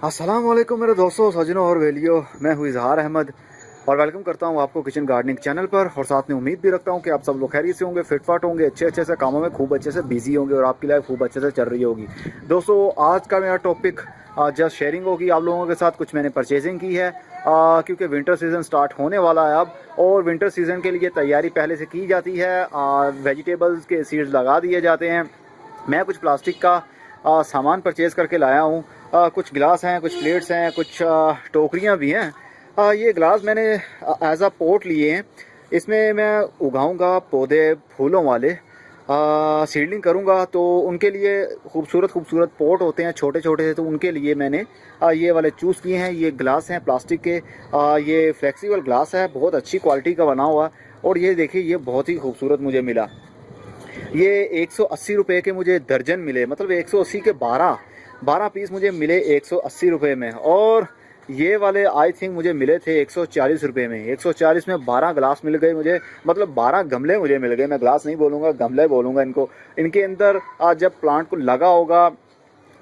अस्सलाम वालेकुम मेरे दोस्तों, सजनों और वेलियो। मैं हूँ इजहार अहमद और वेलकम करता हूँ आपको किचन गार्डनिंग चैनल पर। और साथ में उम्मीद भी रखता हूँ कि आप सब लोग खैरियत से होंगे, फिटफाट होंगे, अच्छे से कामों में खूब अच्छे से बिजी होंगे और आपकी लाइफ खूब अच्छे से चल रही होगी। दोस्तों, आज का मेरा टॉपिक जस्ट शेयरिंग होगी आप लोगों के साथ। कुछ मैंने परचेजिंग की है क्योंकि विंटर सीज़न स्टार्ट होने वाला है अब, और विंटर सीज़न के लिए तैयारी पहले से की जाती है। वेजिटेबल्स के सीड्स लगा दिए जाते हैं। मैं कुछ प्लास्टिक का सामान परचेज़ करके लाया हूँ। कुछ गिलास हैं, कुछ प्लेट्स हैं, कुछ टोकरियाँ भी हैं। ये गिलास मैंने एज अ पोट लिए हैं। इसमें मैं उगाऊंगा पौधे फूलों वाले, सीडलिंग करूंगा। तो उनके लिए खूबसूरत पोट होते हैं छोटे छोटे से, तो उनके लिए मैंने ये वाले चूज़ किए हैं। ये गिलास हैं प्लास्टिक के। ये फ्लेक्सिबल गिलास है, बहुत अच्छी क्वालिटी का बना हुआ। और ये देखिए, ये बहुत ही खूबसूरत मुझे मिला। ये 180 रुपये के मुझे दर्जन मिले, मतलब 180 के 12 पीस मुझे मिले 180 रुपये में। और ये वाले आई थिंक मुझे मिले थे 140 रुपये में। 140 में 12 गिलास मिल गए मुझे, मतलब 12 गमले मुझे मिल गए। मैं गिलास नहीं बोलूँगा, गमले बोलूँगा इनको। इनके अंदर जब प्लांट को लगा होगा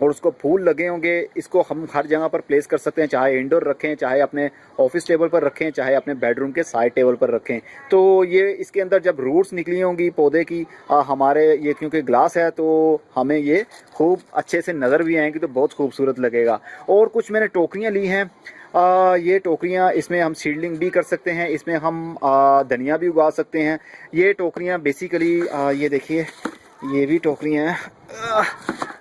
और उसको फूल लगे होंगे, इसको हम हर जगह पर प्लेस कर सकते हैं। चाहे इंडोर रखें, चाहे अपने ऑफिस टेबल पर रखें, चाहे अपने बेडरूम के साइड टेबल पर रखें। तो ये इसके अंदर जब रूट्स निकली होंगी पौधे की, हमारे ये क्योंकि ग्लास है तो हमें ये खूब अच्छे से नज़र भी आएंगी, तो बहुत खूबसूरत लगेगा। और कुछ मैंने टोकरियाँ ली हैं। ये टोकरियाँ, इसमें हम सीडलिंग भी कर सकते हैं, इसमें हम धनिया भी उगा सकते हैं। ये टोकरियाँ बेसिकली ये देखिए, ये भी टोकरियाँ हैं।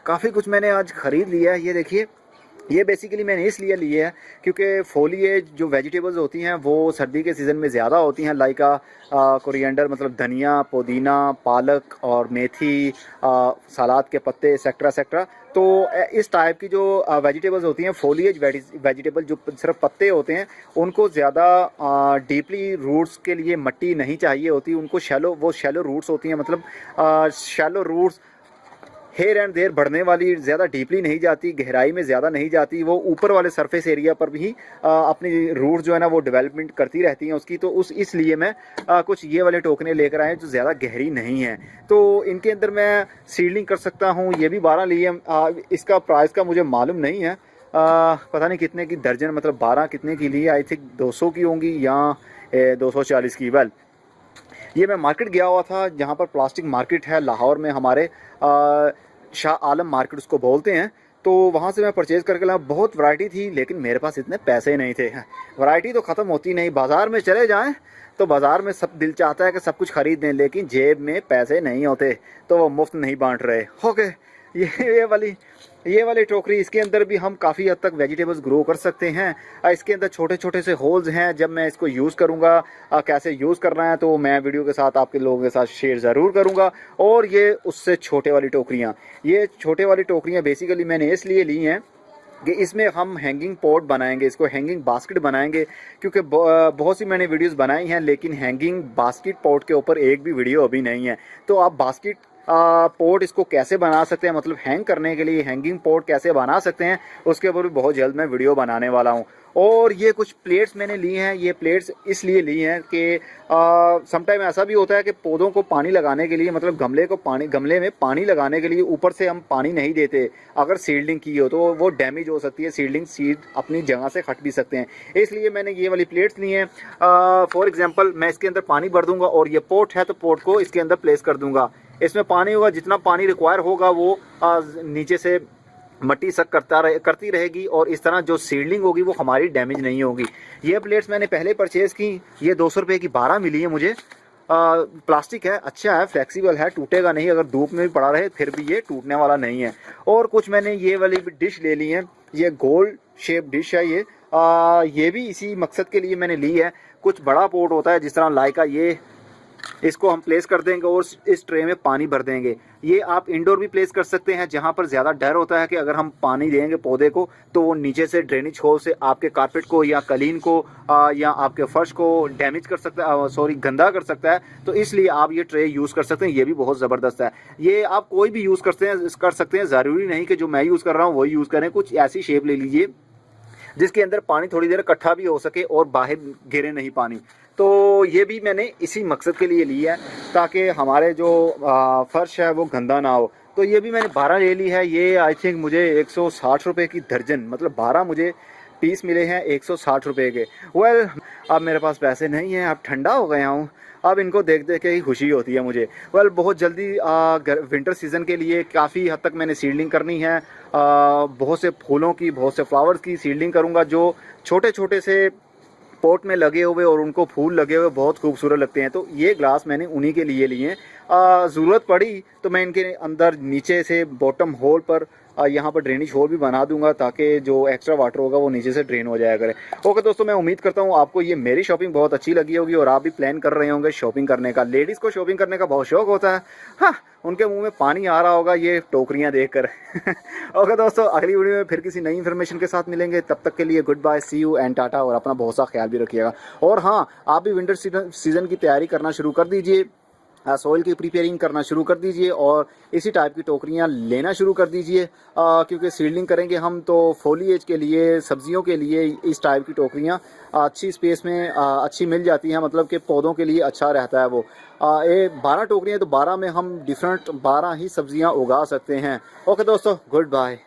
काफ़ी कुछ मैंने आज ख़रीद लिया है। ये देखिए, ये बेसिकली मैंने इसलिए ली है क्योंकि फोलिएज जो वेजिटेबल्स होती हैं वो सर्दी के सीज़न में ज़्यादा होती हैं। लाइक कोरिएंडर, मतलब धनिया, पुदीना, पालक और मेथी, सलाद के पत्ते, एक्सेट्रा। तो इस टाइप की जो वेजिटेबल्स होती हैं, फोलिएज वेजिटेबल जो सिर्फ पत्ते होते हैं, उनको ज़्यादा डीपली रूट्स के लिए मट्टी नहीं चाहिए होती। उनको शैलो रूट्स होती हैं, मतलब shallow roots here and there बढ़ने वाली, ज़्यादा डीपली नहीं जाती, गहराई में ज़्यादा नहीं जाती। वो ऊपर वाले सरफेस एरिया पर भी अपनी रूट जो है ना वो डेवलपमेंट करती रहती हैं उसकी। तो इसलिए मैं कुछ ये वाले टोकने लेकर आए जो ज़्यादा गहरी नहीं हैं। तो इनके अंदर मैं सीडलिंग कर सकता हूँ। ये भी 12 लिए। इसका प्राइस का मुझे मालूम नहीं है, पता नहीं कितने की दर्जन, मतलब 12 कितने की ली। आई थिंक 200 की होंगी या 240 की। वेल, ये मैं मार्केट गया हुआ था, जहाँ पर प्लास्टिक मार्केट है लाहौर में हमारे, शाह आलम मार्केट उसको बोलते हैं। तो वहाँ से मैं परचेज़ करके लाया। बहुत वैरायटी थी, लेकिन मेरे पास इतने पैसे नहीं थे। वैरायटी तो ख़त्म होती नहीं। बाज़ार में चले जाएं तो बाज़ार में सब दिल चाहता है कि सब कुछ ख़रीद दें, लेकिन जेब में पैसे नहीं होते, तो वो मुफ्त नहीं बांट रहे। ओके, ये वाली टोकरी, इसके अंदर भी हम काफ़ी हद तक वेजिटेबल्स ग्रो कर सकते हैं। इसके अंदर छोटे छोटे से होल्स हैं। जब मैं इसको यूज़ करूँगा, कैसे यूज़ करना है, तो मैं वीडियो के साथ आपके लोगों के साथ शेयर ज़रूर करूँगा। और ये उससे छोटे वाली टोकरियाँ, ये छोटे वाली टोकरियाँ बेसिकली मैंने इसलिए ली हैं कि इसमें हम हैंगिंग पॉट बनाएंगे, इसको हैंगिंग बास्केट बनाएंगे। क्योंकि बहुत सी मैंने वीडियोस बनाई हैं, लेकिन हैंगिंग बास्केट पॉट के ऊपर एक भी वीडियो अभी नहीं है। तो आप बास्केट पॉट इसको कैसे बना सकते हैं, मतलब हैंग करने के लिए हैंगिंग पॉट कैसे बना सकते हैं, उसके ऊपर भी बहुत जल्द मैं वीडियो बनाने वाला हूं। और ये कुछ प्लेट्स मैंने ली हैं। ये प्लेट्स इसलिए ली हैं कि समटाइम ऐसा भी होता है कि पौधों को पानी लगाने के लिए, मतलब गमले में पानी लगाने के लिए ऊपर से हम पानी नहीं देते। अगर सीडलिंग की हो तो वो डैमेज हो सकती है, सीड अपनी जगह से हट भी सकते हैं। इसलिए मैंने ये वाली प्लेट्स ली हैं। फॉर एग्जाम्पल, मैं इसके अंदर पानी भर दूंगा और ये पोट है तो पोट को इसके अंदर प्लेस कर दूंगा। इसमें पानी होगा, जितना पानी रिक्वायर होगा वो नीचे से मट्टी सक करती रहेगी, और इस तरह जो सीडलिंग होगी वो हमारी डैमेज नहीं होगी। ये प्लेट्स मैंने पहले परचेज़ की। ये 200 रुपये की 12 मिली है मुझे। प्लास्टिक है, अच्छा है, फ्लेक्सिबल है, टूटेगा नहीं। अगर धूप में भी पड़ा रहे फिर भी ये टूटने वाला नहीं है। और कुछ मैंने ये वाली भी डिश ले ली है। ये गोल शेप डिश है। ये भी इसी मकसद के लिए मैंने ली है। कुछ बड़ा पोट होता है जिस तरह लाइका, ये इसको हम प्लेस कर देंगे और इस ट्रे में पानी भर देंगे। ये आप इंडोर भी प्लेस कर सकते हैं, जहाँ पर ज़्यादा डर होता है कि अगर हम पानी देंगे पौधे को तो वो नीचे से ड्रेनेज होल से आपके कारपेट को या कलीन को या आपके फर्श को डैमेज कर सकता है, गंदा कर सकता है। तो इसलिए आप ये ट्रे यूज़ कर सकते हैं। ये भी बहुत ज़बरदस्त है। ये आप कोई भी यूज़ कर सकते हैं। ज़रूरी नहीं कि जो मैं यूज़ कर रहा हूँ वही यूज़ करें। कुछ ऐसी शेप ले लीजिए जिसके अंदर पानी थोड़ी देर इकट्ठा भी हो सके और बाहर गिरे नहीं पानी। तो ये भी मैंने इसी मकसद के लिए ली है ताकि हमारे जो फ़र्श है वो गंदा ना हो। तो ये भी मैंने 12 ले ली है। ये आई थिंक मुझे 160 रुपये की दर्जन, मतलब 12 मुझे पीस मिले हैं 160 रुपये के। वेल अब मेरे पास पैसे नहीं हैं, अब ठंडा हो गया हूँ, अब इनको देख देख के ही खुशी होती है मुझे। वेल बहुत जल्दी विंटर सीज़न के लिए काफ़ी हद तक मैंने सीडलिंग करनी है। बहुत से फूलों की, बहुत से फ्लावर्स की सीडलिंग करूँगा जो छोटे छोटे से पॉट में लगे हुए और उनको फूल लगे हुए बहुत खूबसूरत लगते हैं। तो ये ग्लास मैंने उन्हीं के लिए लिए हैं। ज़रूरत पड़ी तो मैं इनके अंदर नीचे से बॉटम होल पर यहाँ पर ड्रेनेज होल भी बना दूंगा ताकि जो एक्स्ट्रा वाटर होगा वो नीचे से ड्रेन हो जाया करे। ओके दोस्तों, मैं उम्मीद करता हूँ आपको ये मेरी शॉपिंग बहुत अच्छी लगी होगी और आप भी प्लान कर रहे होंगे शॉपिंग करने का। लेडीज़ को शॉपिंग करने का बहुत शौक होता है। हाँ, उनके मुंह में पानी आ रहा होगा ये टोकरियाँ देखकर। ओके दोस्तों, अगली वीडियो में फिर किसी नई इन्फॉर्मेशन के साथ मिलेंगे। तब तक के लिए good bye, see you and tata, और अपना बहुत सा ख्याल भी रखिएगा। और हाँ, आप भी विंटर सीजन की तैयारी करना शुरू कर दीजिए, सॉइल की प्रिपेयरिंग करना शुरू कर दीजिए और इसी टाइप की टोकरियां लेना शुरू कर दीजिए, क्योंकि सीडलिंग करेंगे हम तो फोलिएज के लिए, सब्जियों के लिए इस टाइप की टोकरियां अच्छी स्पेस में अच्छी मिल जाती हैं, मतलब कि पौधों के लिए अच्छा रहता है वो। ये 12 टोकरियां तो 12 में हम डिफरेंट 12 ही सब्जियां उगा सकते हैं। ओके दोस्तों, गुड बाय।